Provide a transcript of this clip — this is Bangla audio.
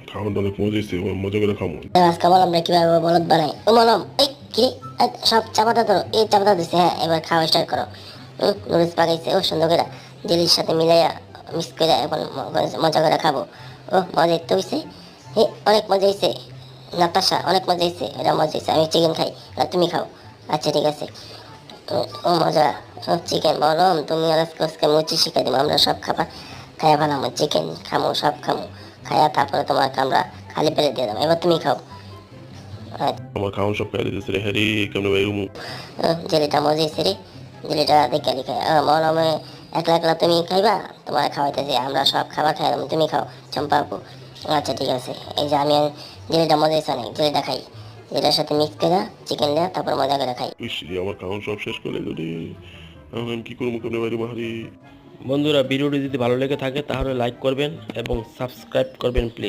খাওয়াটা অনেক মজা হয়েছে, মজা করে খাবো। আজকে বললাম রে কিভাবে বলদ বানাই। ও মলম এই কি সব চাপাতা ধরো, এই চাপাতা দিছে। হ্যাঁ এবার খাওয়া স্টার্ট করো। নুডলস পাকাইছে ও সুন্দর করে জেলির সাথে মিলাইয়া মিক্স করে এখন মজা করে খাবো। ও মজা তো হয়েছে, হে অনেক মজা হয়েছে। নাতাশা অনেক মজা হয়েছে, এটা মজা হয়েছে। আমি চিকেন খাই আর তুমি খাও। আচ্ছা ঠিক আছে। ও মজা। চিকেন বলম তুমি আর আজকে আজকে মুচি শিখাই দিব। আমরা সব খাবার খাইয়া ফেলাম, চিকেন খামো সব খামো, খাইয়া তারপরে তোমাকে আমরা খালি পেলে দিয়ে দেবো। এবার তুমি খাও। আমার খাওয়ান সব খাই দিতেছে রে, হ্যাঁ রে কেমন ভাই রুমু। জেলিটা মজা হয়েছে রে, জেলিটা দেখে লিখে মলমে একলা একলা তুমি খাইবা, তোমার খাওয়াইতেছি আমরা সব খাবার খাই দেবো, তুমি খাও চম্পা আপু। আচ্ছা ঠিক আছে। এই যে আমি জেলিটা মজা হয়েছে অনেক, জেলিটা খাই। জেলিটার সাথে মিক্স করে চিকেন দেওয়া, তারপর মজা করে খাই। ইস রে, আমার খাওয়ান সব শেষ করে দিল রে। এখন আমি কি করবো কেমন ভাই রুমু, হারি। বন্ধুরা ভিডিওটি যদি ভালো লেগে থাকে তাহলে লাইক করবেন এবং সাবস্ক্রাইব করবেন প্লিজ।